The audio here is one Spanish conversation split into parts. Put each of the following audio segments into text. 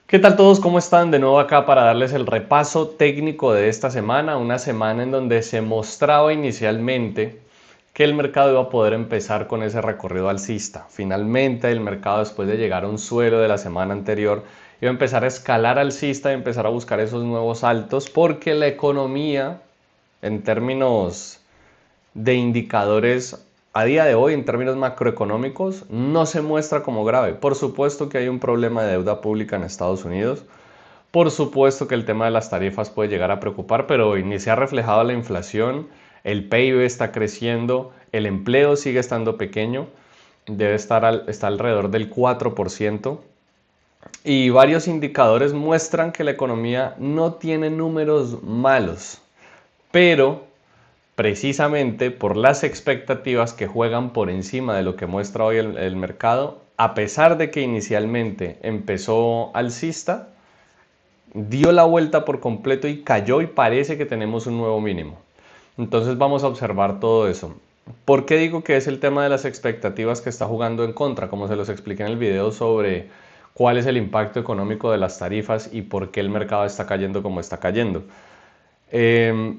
¿Qué tal todos? ¿Cómo están? De nuevo acá para darles el repaso técnico de esta semana, una semana en donde se mostraba inicialmente que el mercado iba a poder empezar con ese recorrido alcista. Finalmente el mercado, después de llegar a un suelo de la semana anterior, iba a empezar a escalar alcista y empezar a buscar esos nuevos altos porque la economía, en términos de indicadores a día de hoy en términos macroeconómicos no se muestra como grave. Por supuesto que hay un problema de deuda pública en Estados Unidos. Por supuesto que el tema de las tarifas puede llegar a preocupar, pero ni se ha reflejado la inflación, el PIB está creciendo, el empleo sigue estando pequeño, está alrededor del 4%, y varios indicadores muestran que la economía no tiene números malos, pero precisamente por las expectativas que juegan por encima de lo que muestra hoy el mercado, a pesar de que inicialmente empezó alcista, dio la vuelta por completo y cayó y parece que tenemos un nuevo mínimo. Entonces vamos a observar todo eso. ¿Por qué digo que es el tema de las expectativas que está jugando en contra? Como se los expliqué en el video sobre cuál es el impacto económico de las tarifas y por qué el mercado está cayendo como está cayendo. Eh,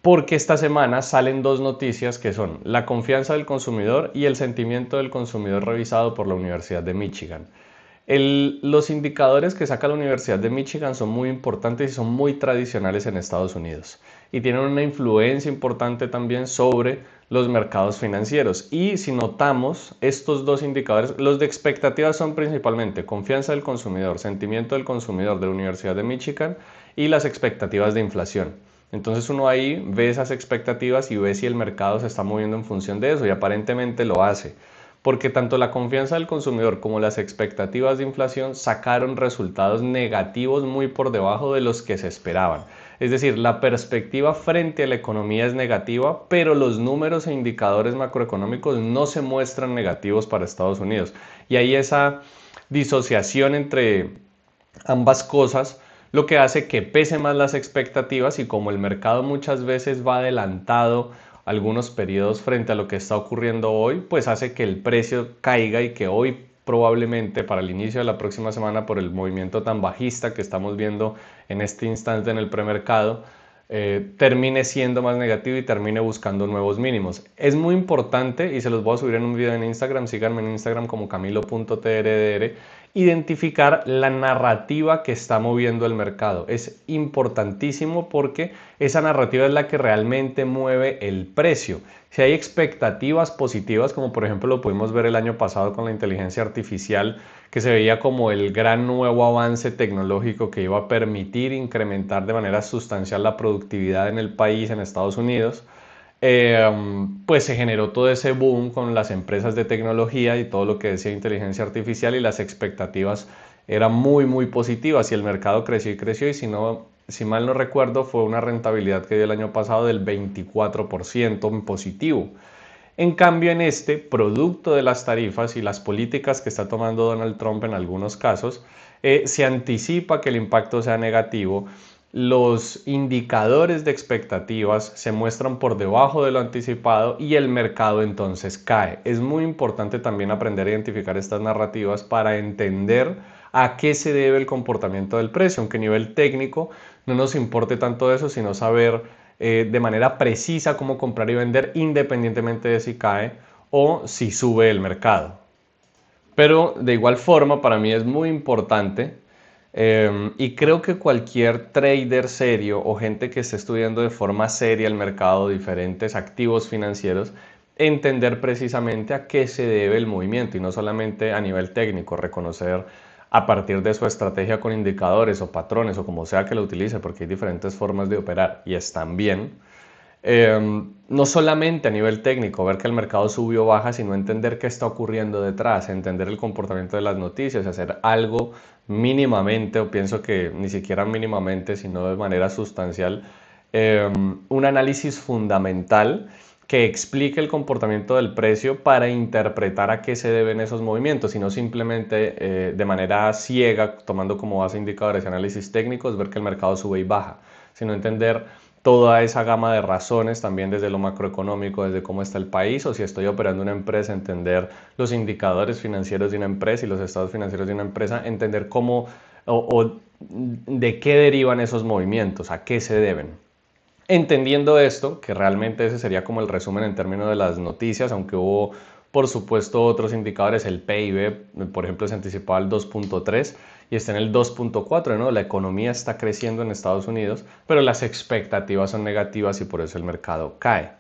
Porque esta semana salen dos noticias que son la confianza del consumidor y el sentimiento del consumidor revisado por la Universidad de Michigan. Los indicadores que saca la Universidad de Michigan son muy importantes y son muy tradicionales en Estados Unidos y tienen una influencia importante también sobre los mercados financieros. Y si notamos estos dos indicadores, los de expectativas son principalmente confianza del consumidor, sentimiento del consumidor de la Universidad de Michigan y las expectativas de inflación. Entonces uno ahí ve esas expectativas y ve si el mercado se está moviendo en función de eso y aparentemente lo hace porque tanto la confianza del consumidor como las expectativas de inflación sacaron resultados negativos muy por debajo de los que se esperaban. Es decir, la perspectiva frente a la economía es negativa, pero los números e indicadores macroeconómicos no se muestran negativos para Estados Unidos. Y hay esa disociación entre ambas cosas, lo que hace que pese más las expectativas y como el mercado muchas veces va adelantado algunos periodos frente a lo que está ocurriendo hoy, pues hace que el precio caiga y que hoy probablemente para el inicio de la próxima semana por el movimiento tan bajista que estamos viendo en este instante en el premercado, termine siendo más negativo y termine buscando nuevos mínimos. Es muy importante y se los voy a subir en un video en Instagram, síganme en Instagram como camilo.trdr, identificar la narrativa que está moviendo el mercado. Es importantísimo porque esa narrativa es la que realmente mueve el precio. Si hay expectativas positivas, como por ejemplo lo pudimos ver el año pasado con la inteligencia artificial, que se veía como el gran nuevo avance tecnológico que iba a permitir incrementar de manera sustancial la productividad en el país, en Estados Unidos, pues se generó todo ese boom con las empresas de tecnología y todo lo que decía inteligencia artificial y las expectativas eran muy positivas y el mercado creció y creció y si mal no recuerdo fue una rentabilidad que dio el año pasado del 24% en positivo. En cambio, en este, producto de las tarifas y las políticas que está tomando Donald Trump en algunos casos, se anticipa que el impacto sea negativo. Los indicadores de expectativas se muestran por debajo de lo anticipado y el mercado entonces cae. Es muy importante también aprender a identificar estas narrativas para entender a qué se debe el comportamiento del precio, aunque a nivel técnico no nos importe tanto eso, sino saber de manera precisa cómo comprar y vender independientemente de si cae o si sube el mercado. Pero de igual forma para mí es muy importante y creo que cualquier trader serio o gente que esté estudiando de forma seria el mercado, diferentes activos financieros, entender precisamente a qué se debe el movimiento y no solamente a nivel técnico, reconocer a partir de su estrategia con indicadores o patrones o como sea que lo utilice, porque hay diferentes formas de operar y están bien, no solamente a nivel técnico, ver que el mercado subió o baja, sino entender qué está ocurriendo detrás, entender el comportamiento de las noticias, hacer algo mínimamente, o pienso que ni siquiera mínimamente, sino de manera sustancial, un análisis fundamental que explique el comportamiento del precio para interpretar a qué se deben esos movimientos, y no simplemente de manera ciega, tomando como base indicadores y análisis técnicos, ver que el mercado sube y baja, sino entender toda esa gama de razones, también desde lo macroeconómico, desde cómo está el país, o si estoy operando una empresa, entender los indicadores financieros de una empresa y los estados financieros de una empresa, entender cómo o de qué derivan esos movimientos, a qué se deben. Entendiendo esto, que realmente ese sería como el resumen en términos de las noticias, aunque hubo por supuesto otros indicadores, el PIB, por ejemplo, se anticipaba al 2.3 y está en el 2.4, ¿no? La economía está creciendo en Estados Unidos, pero las expectativas son negativas y por eso el mercado cae.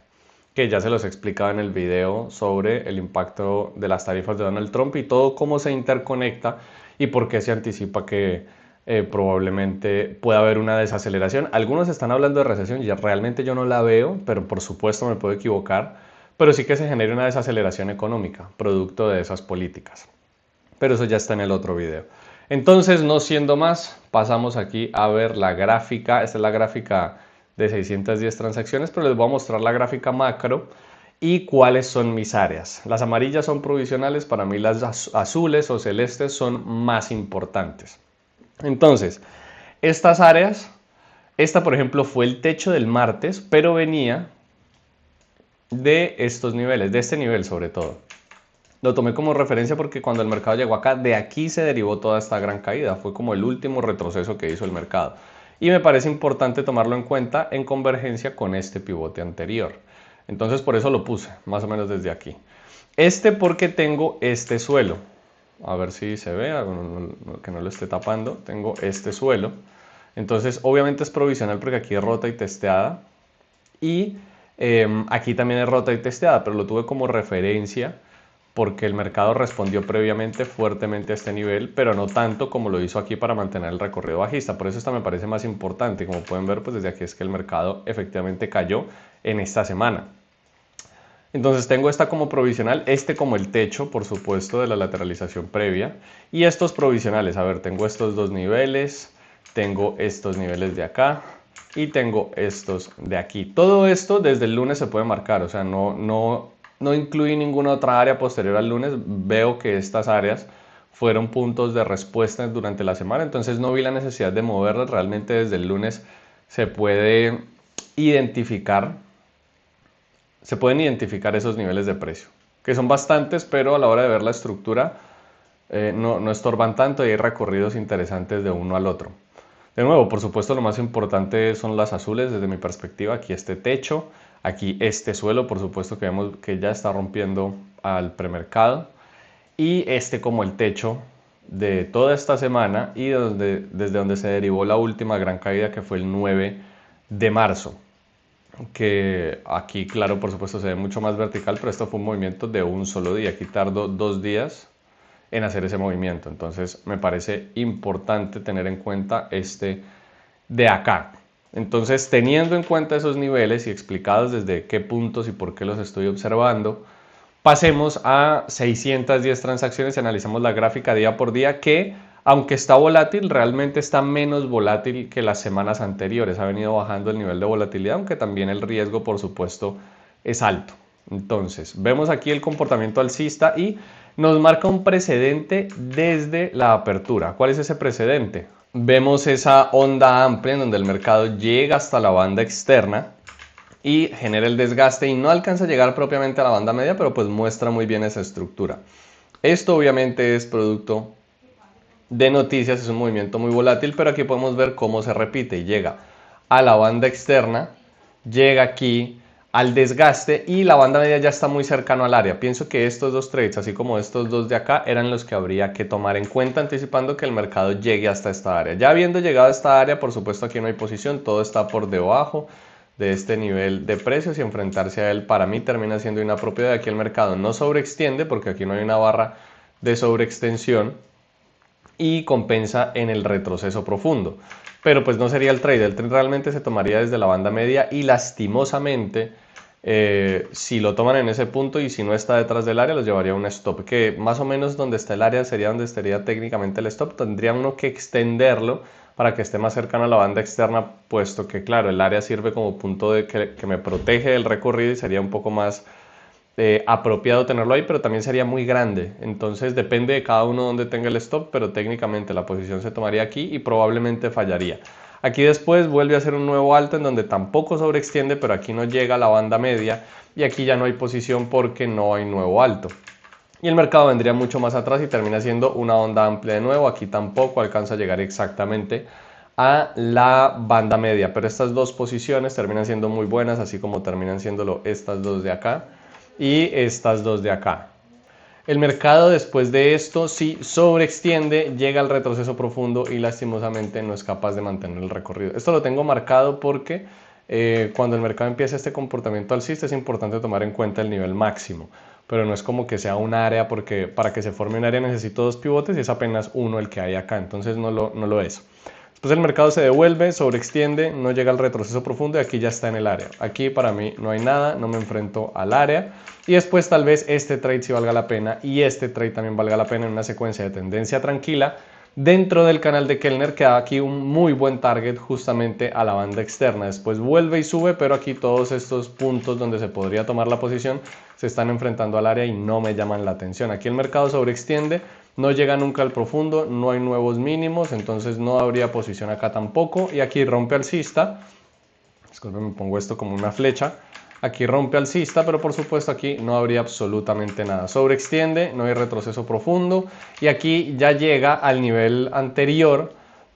Que ya se los he explicado en el video sobre el impacto de las tarifas de Donald Trump y todo cómo se interconecta y por qué se anticipa que probablemente pueda haber una desaceleración. Algunos están hablando de recesión y realmente yo no la veo, pero por supuesto me puedo equivocar, pero sí que se genere una desaceleración económica, producto de esas políticas. Pero eso ya está en el otro video. Entonces, no siendo más, pasamos aquí a ver la gráfica. Esta es la gráfica de 610 transacciones, pero les voy a mostrar la gráfica macro y cuáles son mis áreas. Las amarillas son provisionales, para mí las azules o celestes son más importantes. Entonces, estas áreas, esta por ejemplo fue el techo del martes, pero venía de estos niveles, de este nivel sobre todo. Lo tomé como referencia porque cuando el mercado llegó acá, de aquí se derivó toda esta gran caída. Fue como el último retroceso que hizo el mercado. Y me parece importante tomarlo en cuenta en convergencia con este pivote anterior. Entonces por eso lo puse, más o menos desde aquí. Este porque tengo este suelo. A ver si se ve, que no lo esté tapando. Tengo este suelo. Entonces obviamente es provisional porque aquí es rota y testeada. Y aquí también es rota y testeada, pero lo tuve como referencia porque el mercado respondió previamente fuertemente a este nivel, pero no tanto como lo hizo aquí para mantener el recorrido bajista. Por eso esta me parece más importante. Como pueden ver, pues desde aquí es que el mercado efectivamente cayó en esta semana. Entonces tengo esta como provisional, este como el techo, por supuesto, de la lateralización previa. Y estos provisionales, a ver, tengo estos dos niveles, tengo estos niveles de acá y tengo estos de aquí. Todo esto desde el lunes se puede marcar, o sea, no incluí ninguna otra área posterior al lunes. Veo que estas áreas fueron puntos de respuesta durante la semana, entonces no vi la necesidad de moverlas. Realmente desde el lunes se puede identificar, se pueden identificar esos niveles de precio, que son bastantes, pero a la hora de ver la estructura no estorban tanto y hay recorridos interesantes de uno al otro. De nuevo, por supuesto, lo más importante son las azules desde mi perspectiva. Aquí este techo, aquí este suelo, por supuesto que vemos que ya está rompiendo al premercado. Y este como el techo de toda esta semana y desde donde se derivó la última gran caída que fue el 9 de marzo. Que aquí, claro, por supuesto se ve mucho más vertical, pero esto fue un movimiento de un solo día. Aquí tardó 2 días en hacer ese movimiento. Entonces me parece importante tener en cuenta este de acá. Entonces, teniendo en cuenta esos niveles y explicados desde qué puntos y por qué los estoy observando, pasemos a 610 transacciones y analizamos la gráfica día por día que, aunque está volátil, realmente está menos volátil que las semanas anteriores. Ha venido bajando el nivel de volatilidad, aunque también el riesgo, por supuesto, es alto. Entonces, vemos aquí el comportamiento alcista y nos marca un precedente desde la apertura. ¿Cuál es ese precedente? Vemos esa onda amplia en donde el mercado llega hasta la banda externa y genera el desgaste y no alcanza a llegar propiamente a la banda media, pero pues muestra muy bien esa estructura. Esto obviamente es producto de noticias, es un movimiento muy volátil, pero aquí podemos ver cómo se repite y llega a la banda externa, llega aquí al desgaste y la banda media ya está muy cercano al área. Pienso que estos dos trades, así como estos dos de acá, eran los que habría que tomar en cuenta, anticipando que el mercado llegue hasta esta área. Ya habiendo llegado a esta área, por supuesto aquí no hay posición, todo está por debajo de este nivel de precios y enfrentarse a él para mí termina siendo inapropiado. Aquí el mercado no sobreextiende porque aquí no hay una barra de sobreextensión y compensa en el retroceso profundo. Pero pues no sería el trade realmente se tomaría desde la banda media y lastimosamente si lo toman en ese punto y si no está detrás del área los llevaría a un stop, que más o menos donde está el área sería donde estaría técnicamente el stop. Tendría uno que extenderlo para que esté más cercano a la banda externa, puesto que claro, el área sirve como punto de que me protege del recorrido y sería un poco más apropiado tenerlo ahí, pero también sería muy grande. Entonces depende de cada uno donde tenga el stop, pero técnicamente la posición se tomaría aquí y probablemente fallaría. Aquí después vuelve a hacer un nuevo alto en donde tampoco sobreextiende, pero aquí no llega a la banda media y aquí ya no hay posición porque no hay nuevo alto. y el mercado vendría mucho más atrás y termina siendo una onda amplia de nuevo. Aquí tampoco alcanza a llegar exactamente a la banda media, pero estas dos posiciones terminan siendo muy buenas, así como terminan siéndolo estas dos de acá y estas dos de acá. El mercado después de esto sí sobreextiende, llega al retroceso profundo y lastimosamente no es capaz de mantener el recorrido. Esto lo tengo marcado porque cuando el mercado empieza este comportamiento alcista es importante tomar en cuenta el nivel máximo, pero no es como que sea un área, porque para que se forme un área necesito dos pivotes y es apenas uno el que hay acá, entonces no lo es. Después el mercado se devuelve, sobreextiende, no llega al retroceso profundo y aquí ya está en el área. Aquí para mí no hay nada, no me enfrento al área. Y después tal vez este trade sí valga la pena y este trade también valga la pena en una secuencia de tendencia tranquila. Dentro del canal de Kellner queda aquí un muy buen target justamente a la banda externa. Después vuelve y sube, pero aquí todos estos puntos donde se podría tomar la posición se están enfrentando al área y no me llaman la atención. Aquí el mercado sobreextiende, no llega nunca al profundo, no hay nuevos mínimos, entonces no habría posición acá tampoco. Y aquí rompe alcista, disculpen, me pongo esto como una flecha. Aquí rompe alcista, pero por supuesto aquí no habría absolutamente nada. Sobreextiende, no hay retroceso profundo y aquí ya llega al nivel anterior,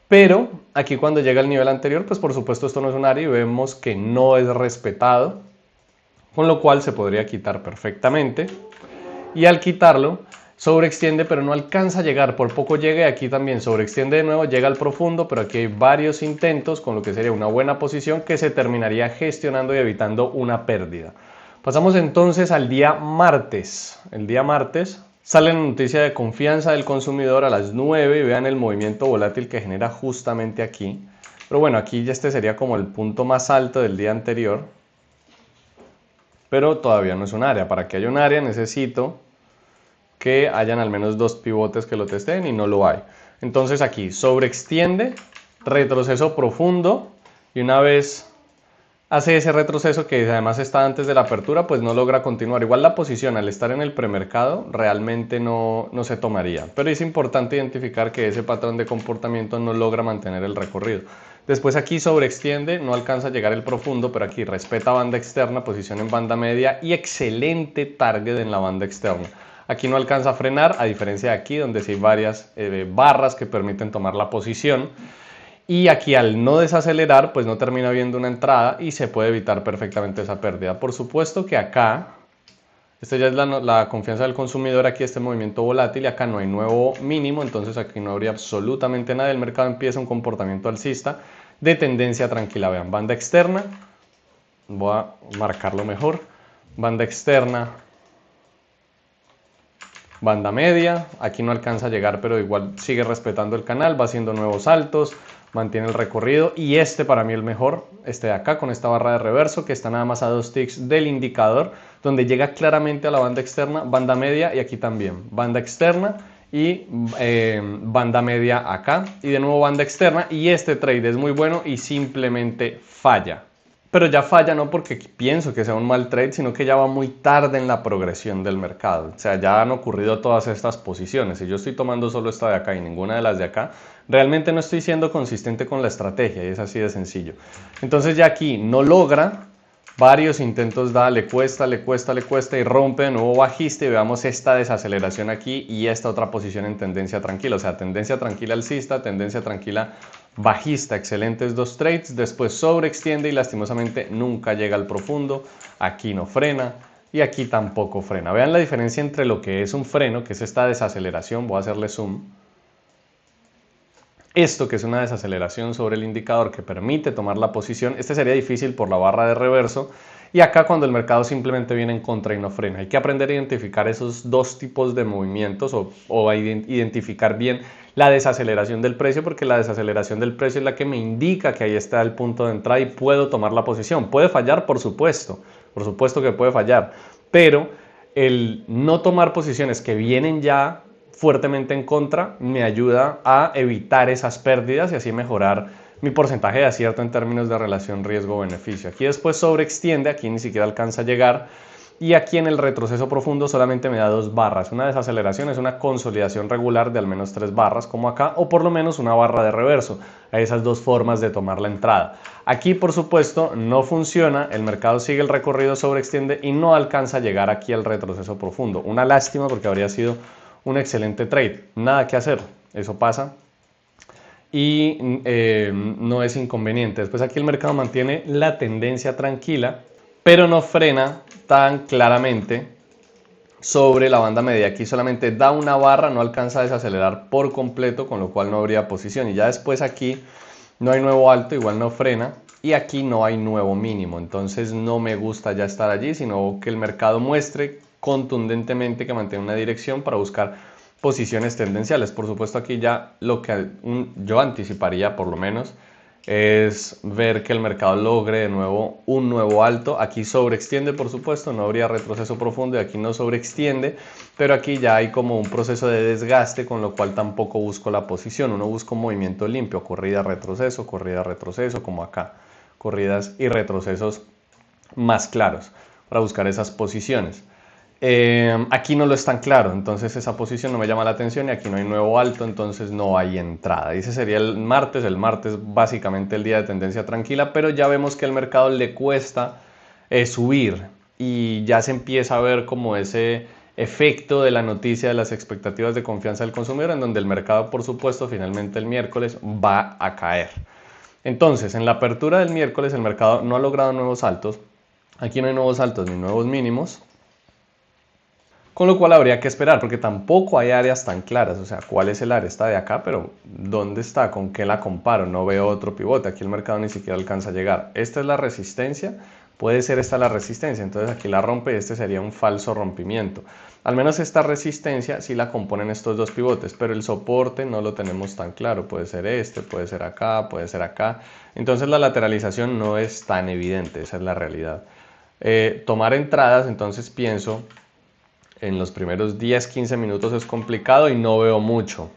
pero aquí cuando llega al nivel anterior, pues por supuesto esto no es un área y vemos que no es respetado, con lo cual se podría quitar perfectamente. Y al quitarlo, sobreextiende, pero no alcanza a llegar, por poco llega y aquí también sobreextiende de nuevo, llega al profundo, pero aquí hay varios intentos, con lo que sería una buena posición que se terminaría gestionando y evitando una pérdida. Pasamos entonces al día martes. El día martes sale la noticia de confianza del consumidor a las 9 y vean el movimiento volátil que genera justamente aquí. Pero bueno, aquí ya este sería como el punto más alto del día anterior, pero todavía no es un área. Para que haya un área necesito que hayan al menos dos pivotes que lo testeen y no lo hay. Entonces aquí sobreextiende, retroceso profundo y una vez hace ese retroceso que además está antes de la apertura, pues no logra continuar. Igual la posición al estar en el premercado realmente no se tomaría, pero es importante identificar que ese patrón de comportamiento no logra mantener el recorrido. Después aquí sobreextiende, no alcanza a llegar el profundo, pero aquí respeta banda externa, posición en banda media y excelente target en la banda externa. Aquí no alcanza a frenar, a diferencia de aquí, donde sí hay varias barras que permiten tomar la posición. Y aquí al no desacelerar, pues no termina viendo una entrada y se puede evitar perfectamente esa pérdida. Por supuesto que acá, esta ya es la confianza del consumidor, aquí este movimiento volátil y acá no hay nuevo mínimo, entonces aquí no habría absolutamente nada. El mercado empieza un comportamiento alcista de tendencia tranquila. Vean, banda externa, voy a marcarlo mejor, banda externa, banda media, aquí no alcanza a llegar, pero igual sigue respetando el canal, va haciendo nuevos saltos, mantiene el recorrido y este para mí el mejor, este de acá con esta barra de reverso que está nada más a 2 ticks del indicador, donde llega claramente a la banda externa, banda media y aquí también, banda externa y banda media acá y de nuevo banda externa y este trade es muy bueno y simplemente falla. Pero ya falla no porque pienso que sea un mal trade, sino que ya va muy tarde en la progresión del mercado. O sea, ya han ocurrido todas estas posiciones. Si yo estoy tomando solo esta de acá y ninguna de las de acá, realmente no estoy siendo consistente con la estrategia y es así de sencillo. Entonces ya aquí no logra, varios intentos da, le cuesta y rompe de nuevo bajista y veamos esta desaceleración aquí y esta otra posición en tendencia tranquila. O sea, tendencia tranquila alcista, tendencia tranquila bajista, excelentes dos trades, después sobreextiende y lastimosamente nunca llega al profundo, aquí no frena y aquí tampoco frena. Vean la diferencia entre lo que es un freno, que es esta desaceleración, voy a hacerle zoom, esto que es una desaceleración sobre el indicador que permite tomar la posición, este sería difícil por la barra de reverso, y acá cuando el mercado simplemente viene en contra y no frena. Hay que aprender a identificar esos dos tipos de movimientos o a identificar bien la desaceleración del precio, porque la desaceleración del precio es la que me indica que ahí está el punto de entrada y puedo tomar la posición. Puede fallar, por supuesto que puede fallar, pero el no tomar posiciones que vienen ya fuertemente en contra me ayuda a evitar esas pérdidas y así mejorar mi porcentaje de acierto en términos de relación riesgo-beneficio. Aquí después sobreextiende, aquí ni siquiera alcanza a llegar Y aquí en el retroceso profundo solamente me da 2 barras. Una desaceleración es una consolidación regular de al menos 3 barras, como acá, o por lo menos una barra de reverso. Hay esas dos formas de tomar la entrada. Aquí, por supuesto, no funciona. El mercado sigue el recorrido, sobreextiende y no alcanza a llegar aquí al retroceso profundo. Una lástima porque habría sido un excelente trade. Nada que hacer. Eso pasa y no es inconveniente. Después aquí el mercado mantiene la tendencia tranquila, pero no frena tan claramente sobre la banda media. Aquí solamente da una barra, no alcanza a desacelerar por completo, con lo cual no habría posición. Y ya después aquí no hay nuevo alto, igual no frena. Y aquí no hay nuevo mínimo. Entonces no me gusta ya estar allí, sino que el mercado muestre contundentemente que mantiene una dirección para buscar posiciones tendenciales. Por supuesto aquí ya lo que yo anticiparía por lo menos es ver que el mercado logre de nuevo un nuevo alto. Aquí sobreextiende, por supuesto, no habría retroceso profundo y aquí no sobreextiende, pero aquí ya hay como un proceso de desgaste, con lo cual tampoco busco la posición. Uno busca un movimiento limpio, corrida, retroceso, como acá, corridas y retrocesos más claros para buscar esas posiciones. Aquí no lo es tan claro, entonces esa posición no me llama la atención y aquí no hay nuevo alto, entonces no hay entrada. Y ese sería el martes básicamente el día de tendencia tranquila, pero ya vemos que al mercado le cuesta subir y ya se empieza a ver como ese efecto de la noticia de las expectativas de confianza del consumidor, en donde el mercado, por supuesto, finalmente el miércoles va a caer. Entonces, en la apertura del miércoles el mercado no ha logrado nuevos altos, aquí no hay nuevos altos ni nuevos mínimos, con lo cual habría que esperar, porque tampoco hay áreas tan claras. O sea, ¿cuál es el área? Está de acá, pero ¿dónde está? ¿Con qué la comparo? No veo otro pivote. Aquí el mercado ni siquiera alcanza a llegar. Esta es la resistencia. Puede ser esta la resistencia. Entonces aquí la rompe y este sería un falso rompimiento. Al menos esta resistencia sí la componen estos dos pivotes, pero el soporte no lo tenemos tan claro. Puede ser este, puede ser acá, puede ser acá. Entonces la lateralización no es tan evidente. Esa es la realidad. Tomar entradas, entonces pienso en los primeros 10-15 minutos es complicado y no veo mucho.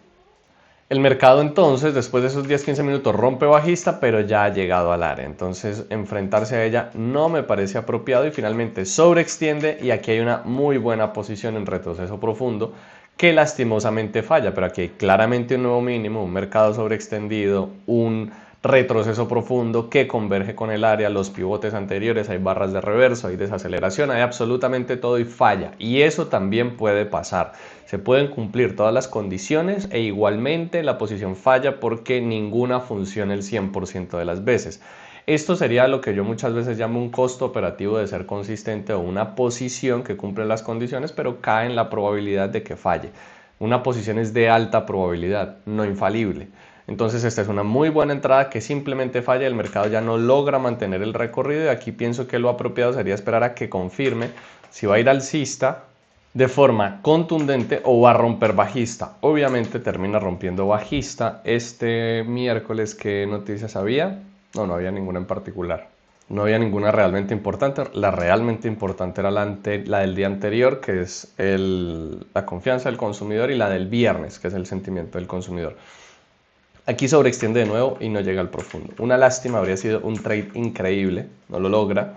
El mercado entonces, después de esos 10-15 minutos, rompe bajista, pero ya ha llegado al área. Entonces, enfrentarse a ella no me parece apropiado y finalmente sobreextiende y aquí hay una muy buena posición en retroceso profundo que lastimosamente falla, pero aquí hay claramente un nuevo mínimo, un mercado sobreextendido, un retroceso profundo que converge con el área, los pivotes anteriores, hay barras de reverso, hay desaceleración, hay absolutamente todo y falla. Y eso también puede pasar. Se pueden cumplir todas las condiciones e igualmente la posición falla porque ninguna funciona el 100% de las veces. Esto sería lo que yo muchas veces llamo un costo operativo de ser consistente o una posición que cumple las condiciones pero cae en la probabilidad de que falle. Una posición es de alta probabilidad, no infalible. Entonces esta es una muy buena entrada que simplemente falla, el mercado ya no logra mantener el recorrido y aquí pienso que lo apropiado sería esperar a que confirme si va a ir alcista de forma contundente o va a romper bajista. Obviamente termina rompiendo bajista este miércoles. ¿Qué noticias había? No había ninguna en particular. No había ninguna realmente importante. La realmente importante era la del día anterior, que es la confianza del consumidor, y la del viernes, que es el sentimiento del consumidor. Aquí sobreextiende de nuevo y no llega al profundo. Una lástima, habría sido un trade increíble, no lo logra.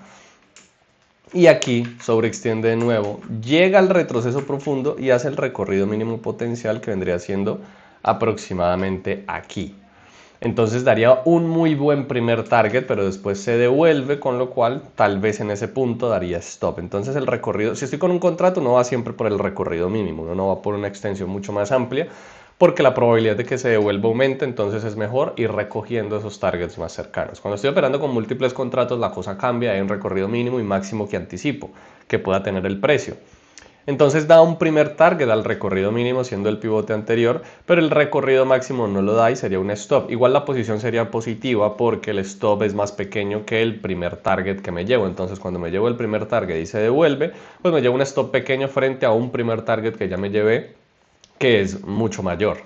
Y aquí sobreextiende de nuevo, llega al retroceso profundo y hace el recorrido mínimo potencial que vendría siendo aproximadamente aquí. Entonces daría un muy buen primer target, pero después se devuelve, con lo cual tal vez en ese punto daría stop. Entonces el recorrido, si estoy con un contrato, no va siempre por el recorrido mínimo, uno no va por una extensión mucho más amplia, porque la probabilidad de que se devuelva aumenta, entonces es mejor ir recogiendo esos targets más cercanos. Cuando estoy operando con múltiples contratos, la cosa cambia, hay un recorrido mínimo y máximo que anticipo, que pueda tener el precio. Entonces da un primer target al recorrido mínimo siendo el pivote anterior, pero el recorrido máximo no lo da y sería un stop. Igual la posición sería positiva porque el stop es más pequeño que el primer target que me llevo. Entonces cuando me llevo el primer target y se devuelve, pues me llevo un stop pequeño frente a un primer target que ya me llevé, que es mucho mayor.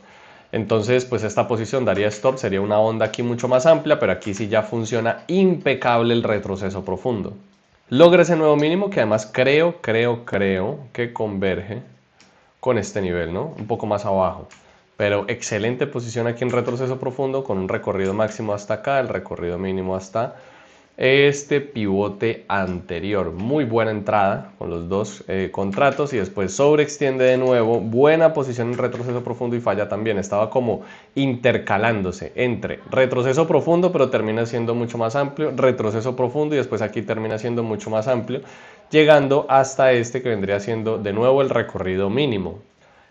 Entonces, pues esta posición daría stop, sería una onda aquí mucho más amplia, pero aquí sí ya funciona impecable el retroceso profundo. Logra ese nuevo mínimo que además creo que converge con este nivel, ¿no? Un poco más abajo. Pero excelente posición aquí en retroceso profundo con un recorrido máximo hasta acá, el recorrido mínimo hasta este pivote anterior. Muy buena entrada con los dos contratos y después sobreextiende de nuevo. Buena posición en retroceso profundo y falla también. Estaba como intercalándose entre retroceso profundo, pero termina siendo mucho más amplio, retroceso profundo y después aquí termina siendo mucho más amplio, llegando hasta este que vendría siendo de nuevo el recorrido mínimo.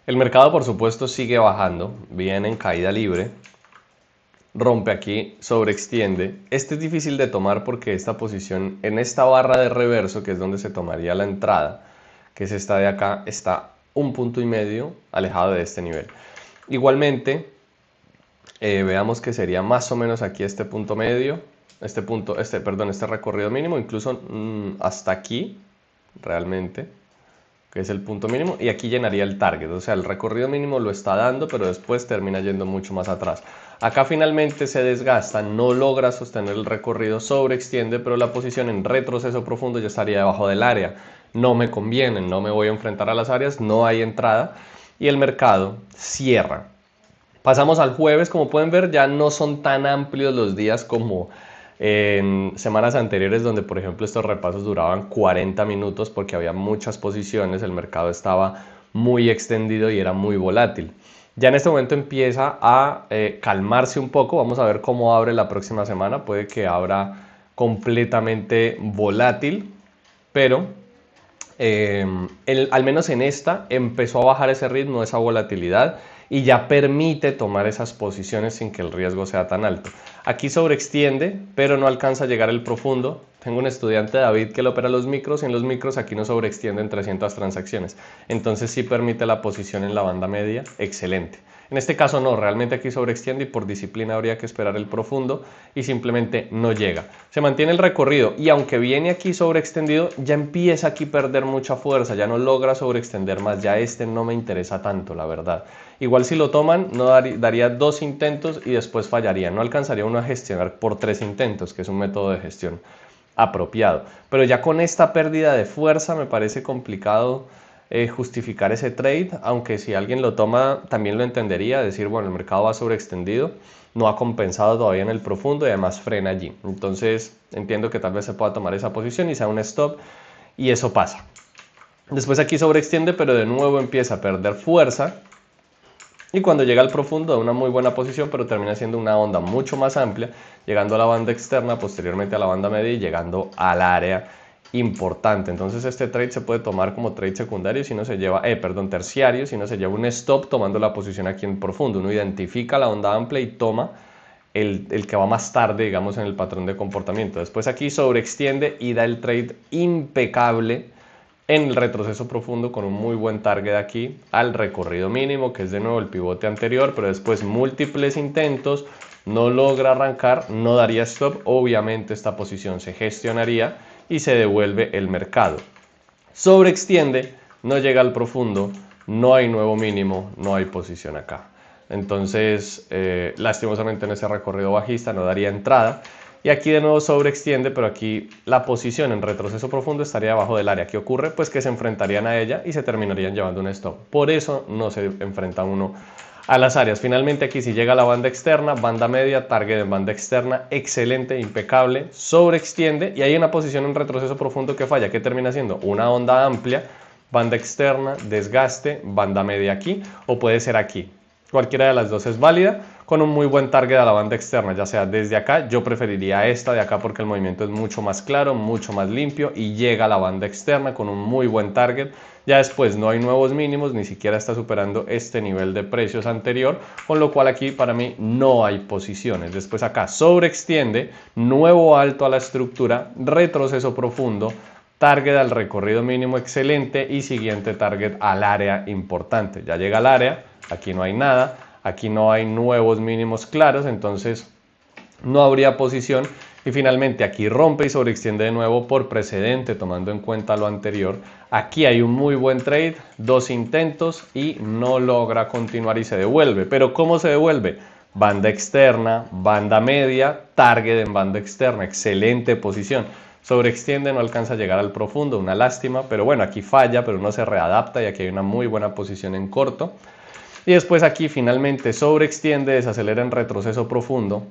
El mercado, por supuesto, sigue bajando, viene en caída libre. Rompe aquí, sobreextiende. Este es difícil de tomar porque esta posición en esta barra de reverso, que es donde se tomaría la entrada, que es esta de acá, está 1,5 puntos alejado de este nivel. Igualmente, veamos que sería más o menos aquí este punto medio, este recorrido mínimo, incluso hasta aquí, realmente, que es el punto mínimo, y aquí llenaría el target, o sea, el recorrido mínimo lo está dando, pero después termina yendo mucho más atrás. Acá finalmente se desgasta, no logra sostener el recorrido, sobreextiende, pero la posición en retroceso profundo ya estaría debajo del área. No me conviene, no me voy a enfrentar a las áreas, no hay entrada, y el mercado cierra. Pasamos al jueves, como pueden ver, ya no son tan amplios los días como en semanas anteriores, donde por ejemplo estos repasos duraban 40 minutos porque había muchas posiciones, el mercado estaba muy extendido y era muy volátil. Ya en este momento empieza a calmarse un poco, vamos a ver cómo abre la próxima semana, puede que abra completamente volátil, pero al menos en esta empezó a bajar ese ritmo, esa volatilidad, y ya permite tomar esas posiciones sin que el riesgo sea tan alto. Aquí sobreextiende, pero no alcanza a llegar al profundo. Tengo un estudiante, David, que lo opera los micros, y en los micros aquí no sobreextiende en 300 transacciones. Entonces sí permite la posición en la banda media, excelente. En este caso no, realmente aquí sobreextiende y por disciplina habría que esperar el profundo y simplemente no llega. Se mantiene el recorrido y aunque viene aquí sobreextendido, ya empieza aquí a perder mucha fuerza, ya no logra sobreextender más, ya este no me interesa tanto, la verdad. Igual si lo toman, no daría 2 intentos y después fallaría, no alcanzaría uno a gestionar por 3 intentos, que es un método de gestión apropiado. Pero ya con esta pérdida de fuerza me parece complicado justificar ese trade, aunque si alguien lo toma también lo entendería, decir, bueno, el mercado va sobreextendido, no ha compensado todavía en el profundo y además frena allí. Entonces entiendo que tal vez se pueda tomar esa posición y sea un stop y eso pasa. Después aquí sobreextiende, pero de nuevo empieza a perder fuerza y cuando llega al profundo da una muy buena posición, pero termina siendo una onda mucho más amplia, llegando a la banda externa, posteriormente a la banda media y llegando al área importante. Entonces este trade se puede tomar como trade secundario si no se lleva, terciario, si no se lleva un stop tomando la posición aquí en profundo. Uno identifica la onda amplia y toma el que va más tarde, digamos, en el patrón de comportamiento. Después aquí sobreextiende y da el trade impecable en el retroceso profundo con un muy buen target aquí al recorrido mínimo, que es de nuevo el pivote anterior, pero después múltiples intentos, no logra arrancar, no daría stop, obviamente esta posición se gestionaría y se devuelve el mercado. Sobreextiende, no llega al profundo, no hay nuevo mínimo, no hay posición acá. Entonces, lastimosamente en ese recorrido bajista no daría entrada. Y aquí de nuevo sobreextiende, pero aquí la posición en retroceso profundo estaría debajo del área. ¿Qué ocurre? Pues que se enfrentarían a ella y se terminarían llevando un stop. Por eso no se enfrenta uno a las áreas. Finalmente aquí si llega a la banda externa, banda media, target en banda externa, excelente, impecable, sobreextiende y hay una posición en retroceso profundo que falla. ¿Qué termina siendo? Una onda amplia, banda externa, desgaste, banda media aquí o puede ser aquí. Cualquiera de las dos es válida con un muy buen target a la banda externa, ya sea desde acá, yo preferiría esta de acá porque el movimiento es mucho más claro, mucho más limpio y llega a la banda externa con un muy buen target. Ya después no hay nuevos mínimos, ni siquiera está superando este nivel de precios anterior, con lo cual aquí para mí no hay posiciones. Después acá sobreextiende, nuevo alto a la estructura, retroceso profundo, target al recorrido mínimo excelente y siguiente target al área importante. Ya llega al área, aquí no hay nada, aquí no hay nuevos mínimos claros, entonces no habría posición y finalmente aquí rompe y sobreextiende de nuevo por precedente tomando en cuenta lo anterior. Aquí hay un muy buen trade, 2 intentos y no logra continuar y se devuelve. Pero ¿cómo se devuelve? Banda externa, banda media, target en banda externa, excelente posición. Sobreextiende, no alcanza a llegar al profundo, una lástima, pero bueno, aquí falla, pero no se readapta y aquí hay una muy buena posición en corto. Y después aquí finalmente sobreextiende, desacelera en retroceso profundo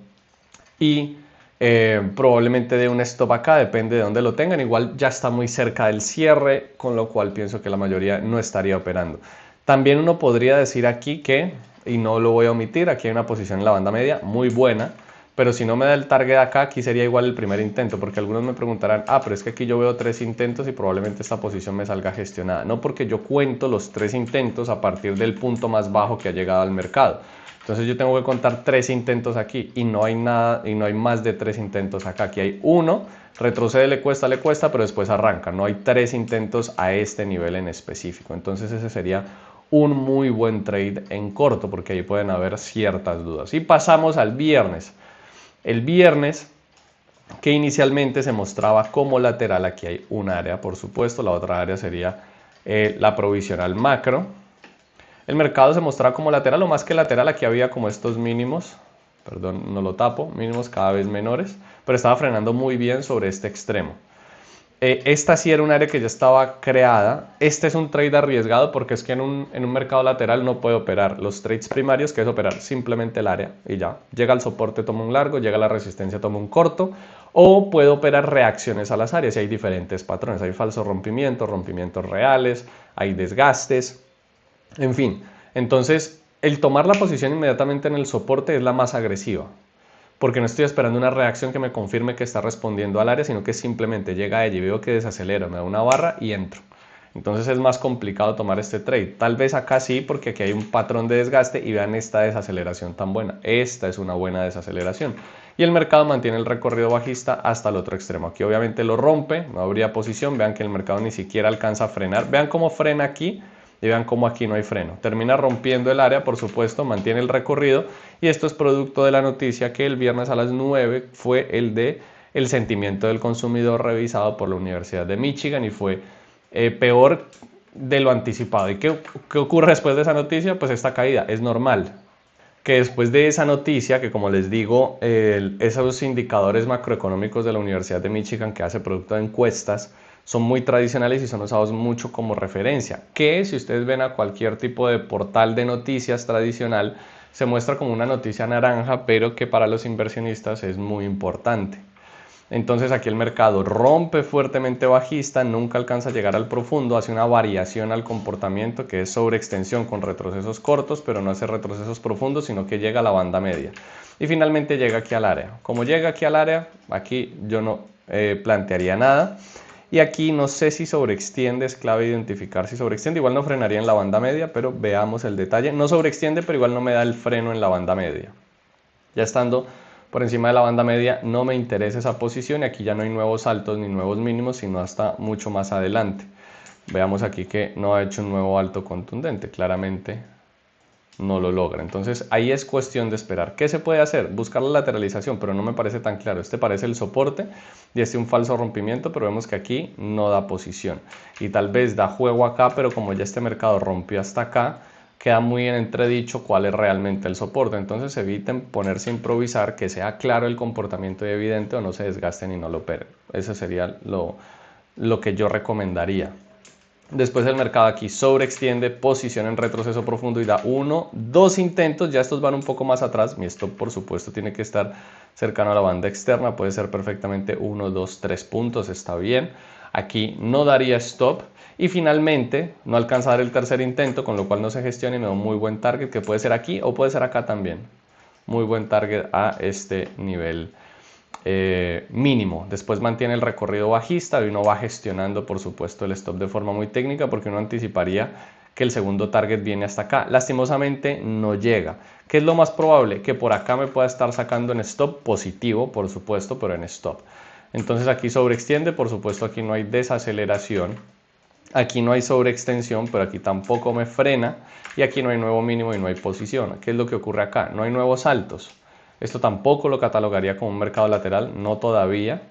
y Probablemente dé un stop acá, depende de dónde lo tengan. Igual ya está muy cerca del cierre, con lo cual pienso que la mayoría no estaría operando. También uno podría decir aquí que, y no lo voy a omitir, aquí hay una posición en la banda media muy buena, pero si no me da el target acá, aquí sería igual el primer intento, porque algunos me preguntarán, pero es que aquí yo veo 3 intentos y probablemente esta posición me salga gestionada. No, porque yo cuento los 3 intentos a partir del punto más bajo que ha llegado al mercado. Entonces yo tengo que contar 3 intentos aquí y no hay nada, y no hay más de 3 intentos acá. Aquí hay uno, retrocede, le cuesta, pero después arranca. No hay 3 intentos a este nivel en específico. Entonces ese sería un muy buen trade en corto, porque ahí pueden haber ciertas dudas. Y pasamos al viernes. El viernes, que inicialmente se mostraba como lateral, aquí hay un área, por supuesto, la otra área sería la provisional macro. El mercado se mostraba como lateral, o más que lateral, aquí había como estos mínimos, perdón, no lo tapo, mínimos cada vez menores, pero estaba frenando muy bien sobre este extremo. Esta sí era un área que ya estaba creada. Este es un trade arriesgado porque es que en un mercado lateral no puede operar los trades primarios, que es operar simplemente el área y ya. Llega al soporte, toma un largo, llega a la resistencia, toma un corto, o puede operar reacciones a las áreas y hay diferentes patrones. Hay falsos rompimientos, rompimientos reales, hay desgastes, en fin. Entonces, el tomar la posición inmediatamente en el soporte es la más agresiva, porque no estoy esperando una reacción que me confirme que está respondiendo al área, sino que simplemente llega a ella y veo que desacelera, me da una barra y entro. Entonces es más complicado tomar este trade. Tal vez acá sí, porque aquí hay un patrón de desgaste y vean esta desaceleración tan buena. Esta es una buena desaceleración. Y el mercado mantiene el recorrido bajista hasta el otro extremo. Aquí obviamente lo rompe, no habría posición. Vean que el mercado ni siquiera alcanza a frenar. Vean cómo frena aquí. Y vean cómo aquí no hay freno. Termina rompiendo el área, por supuesto, mantiene el recorrido. Y esto es producto de la noticia que el viernes a las 9 fue el de el sentimiento del consumidor revisado por la Universidad de Michigan y fue peor de lo anticipado. ¿Y qué ocurre después de esa noticia? Pues esta caída es normal. Que después de esa noticia, que como les digo, esos indicadores macroeconómicos de la Universidad de Michigan que hace producto de encuestas, son muy tradicionales y son usados mucho como referencia, que si ustedes ven a cualquier tipo de portal de noticias tradicional, se muestra como una noticia naranja, pero que para los inversionistas es muy importante. Entonces aquí el mercado rompe fuertemente bajista, nunca alcanza a llegar al profundo, hace una variación al comportamiento que es sobreextensión con retrocesos cortos, pero no hace retrocesos profundos, sino que llega a la banda media. Y finalmente llega aquí al área. Como llega aquí al área, aquí yo no plantearía nada. Y aquí no sé si sobreextiende, es clave identificar si sobreextiende. Igual no frenaría en la banda media, pero veamos el detalle. No sobreextiende, pero igual no me da el freno en la banda media. Ya estando por encima de la banda media no me interesa esa posición y aquí ya no hay nuevos altos ni nuevos mínimos, sino hasta mucho más adelante. Veamos aquí que no ha hecho un nuevo alto contundente, claramente no lo logra. Entonces ahí es cuestión de esperar. ¿Qué se puede hacer? Buscar la lateralización, pero no me parece tan claro. Este parece el soporte y este un falso rompimiento, pero vemos que aquí no da posición. Y tal vez da juego acá, pero como ya este mercado rompió hasta acá, queda muy en entredicho cuál es realmente el soporte. Entonces eviten ponerse a improvisar, que sea claro el comportamiento y evidente o no se desgasten y no lo operen. Eso sería lo que yo recomendaría. Después el mercado aquí sobreextiende, posición en retroceso profundo y da 1, 2 intentos, ya estos van un poco más atrás. Mi stop por supuesto tiene que estar cercano a la banda externa, puede ser perfectamente 1, 2, 3 puntos, está bien. Aquí no daría stop y finalmente no alcanza a dar el tercer intento, con lo cual no se gestiona y me da un muy buen target que puede ser aquí o puede ser acá también. Muy buen target a este nivel mínimo. Después mantiene el recorrido bajista y uno va gestionando por supuesto el stop de forma muy técnica porque uno anticiparía que el segundo target viene hasta acá. Lastimosamente no llega. ¿Qué es lo más probable? Que por acá me pueda estar sacando en stop positivo, por supuesto, pero en stop. Entonces aquí sobreextiende, por supuesto aquí no hay desaceleración. Aquí no hay sobreextensión, pero aquí tampoco me frena. Y aquí no hay nuevo mínimo y no hay posición. ¿Qué es lo que ocurre acá? No hay nuevos altos. Esto tampoco lo catalogaría como un mercado lateral, no todavía.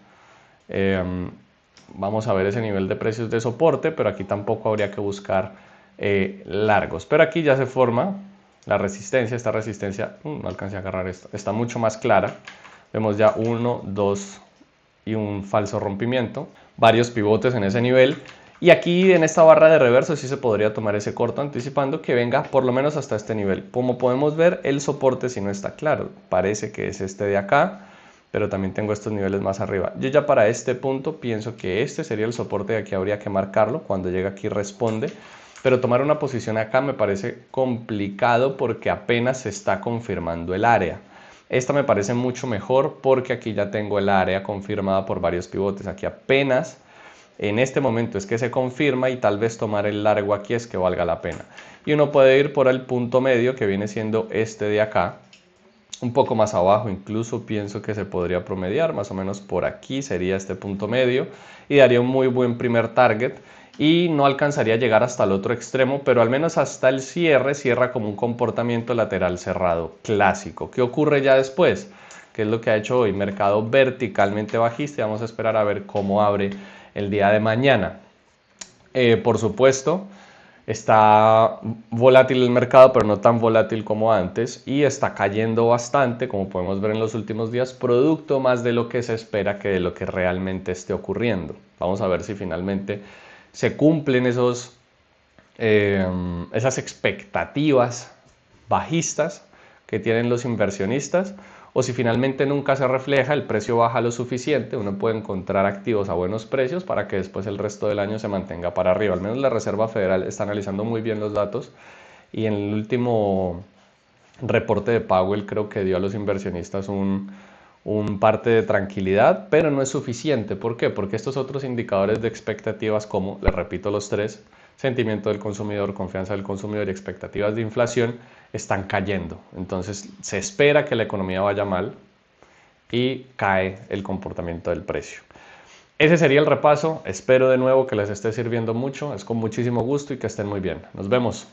Vamos a ver ese nivel de precios de soporte, pero aquí tampoco habría que buscar largos. Pero aquí ya se forma la resistencia. Esta resistencia, no alcancé a agarrar esto, está mucho más clara. Vemos ya 1, 2 y un falso rompimiento. Varios pivotes en ese nivel. Y aquí en esta barra de reverso sí se podría tomar ese corto anticipando que venga por lo menos hasta este nivel. Como podemos ver, el soporte si no está claro. Parece que es este de acá. pero también tengo estos niveles más arriba. Yo ya para este punto pienso que este sería el soporte de aquí, habría que marcarlo, cuando llega aquí responde, pero tomar una posición acá me parece complicado porque apenas se está confirmando el área. Esta me parece mucho mejor porque aquí ya tengo el área confirmada por varios pivotes, aquí apenas en este momento es que se confirma y tal vez tomar el largo aquí es que valga la pena. Y uno puede ir por el punto medio que viene siendo este de acá, un poco más abajo, incluso pienso que se podría promediar, más o menos por aquí sería este punto medio y daría un muy buen primer target y no alcanzaría a llegar hasta el otro extremo, pero al menos hasta el cierre cierra como un comportamiento lateral cerrado clásico. ¿Qué ocurre ya después? ¿Qué es lo que ha hecho hoy? Mercado verticalmente bajista y vamos a esperar a ver cómo abre el día de mañana. Por supuesto, está volátil el mercado, pero no tan volátil como antes y está cayendo bastante, como podemos ver en los últimos días, producto más de lo que se espera que de lo que realmente esté ocurriendo. Vamos a ver si finalmente se cumplen esas expectativas bajistas que tienen los inversionistas o si finalmente nunca se refleja, el precio baja lo suficiente, uno puede encontrar activos a buenos precios para que después el resto del año se mantenga para arriba. Al menos la Reserva Federal está analizando muy bien los datos y en el último reporte de Powell creo que dio a los inversionistas un parte de tranquilidad, pero no es suficiente. ¿Por qué? Porque estos otros indicadores de expectativas como, les repito los tres, sentimiento del consumidor, confianza del consumidor y expectativas de inflación, están cayendo. Entonces se espera que la economía vaya mal y cae el comportamiento del precio. Ese sería el repaso. Espero de nuevo que les esté sirviendo mucho. Es con muchísimo gusto y que estén muy bien. Nos vemos.